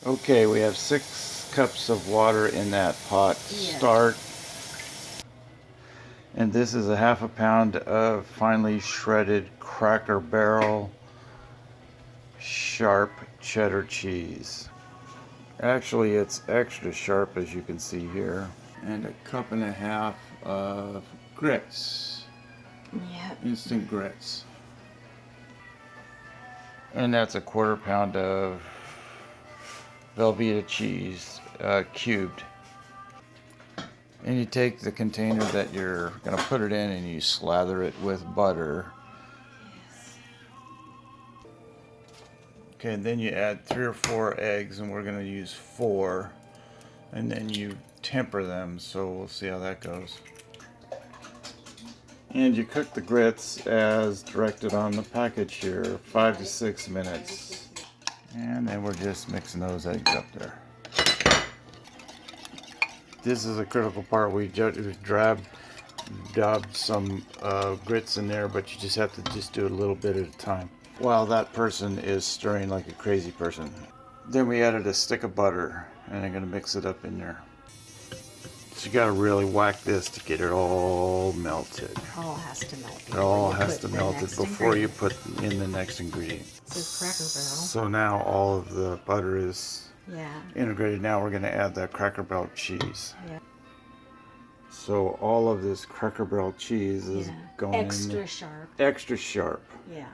Okay, we have 6 cups of water in that pot. Yeah. Start. And this is a ½ pound of finely shredded Cracker Barrel sharp cheddar cheese. Actually, it's extra sharp, as you can see here. And a cup and a half of grits. Yep. Instant grits. And that's a ½ pound of Velveeta cheese, cubed. And you take the container that you're going to put it in and you slather it with butter. Yes. Okay, and then you add 3 or 4 eggs, and we're going to use 4. And then you temper them, so we'll see how that goes. And you cook the grits as directed on the package here, 5 to 6 minutes. And then we're just mixing those eggs up there. This is a critical part. We dabbed some grits in there, but you just have to just do it a little bit at a time while that person is stirring like a crazy person. Then we added a stick of butter, and I'm going to mix it up in there. So you got to really whack this to get it all melted. It all has to melt. It all has to melt it before you put in the next ingredient. This is Cracker Barrel. So now all of the butter is integrated. Now we're going to add that Cracker Barrel cheese. Yeah. So all of this Cracker Barrel cheese is going extra sharp. Extra sharp. Yeah.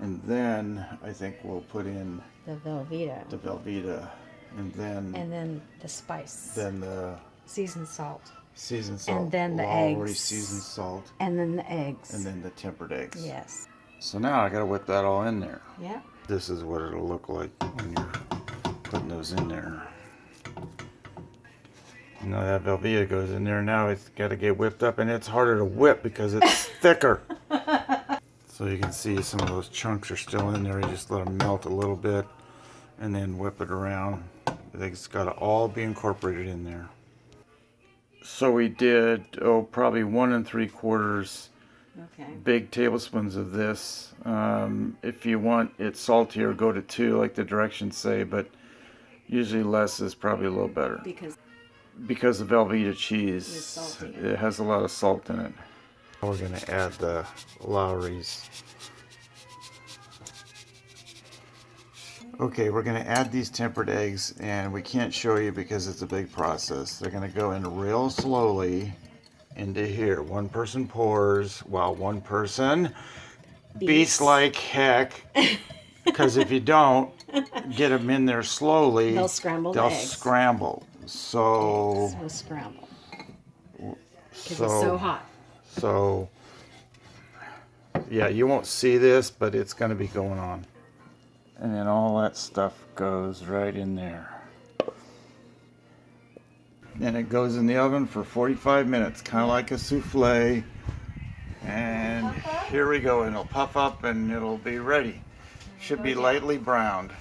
And then I think we'll put in the Velveeta. And then the spice. Then the seasoned salt. Seasoned salt. And then the eggs. Already seasoned salt. And then the eggs. And then the tempered eggs. Yes. So now I got to whip that all in there. Yeah. This is what it'll look like when you're putting those in there. Now that Velveeta goes in there. Now it's got to get whipped up, and it's harder to whip because it's thicker. So you can see some of those chunks are still in there. You just let them melt a little bit and then whip it around. It's got to all be incorporated in there. So we did, probably 1 3/4 big tablespoons of this. If you want it saltier, go to 2 like the directions say, but usually less is probably a little better. Because the Velveeta cheese, it has a lot of salt in it. We're going to add the Lowry's. Okay, we're going to add these tempered eggs, and we can't show you because it's a big process. They're going to go in real slowly into here. One person pours while one person beats like heck. Because if you don't get them in there slowly, they'll scramble. So eggs will scramble because it's so hot. So yeah, you won't see this, but it's going to be going on. And then all that stuff goes right in there. And it goes in the oven for 45 minutes, kind of like a souffle. And here we go, and it'll puff up and it'll be ready. Should be lightly browned.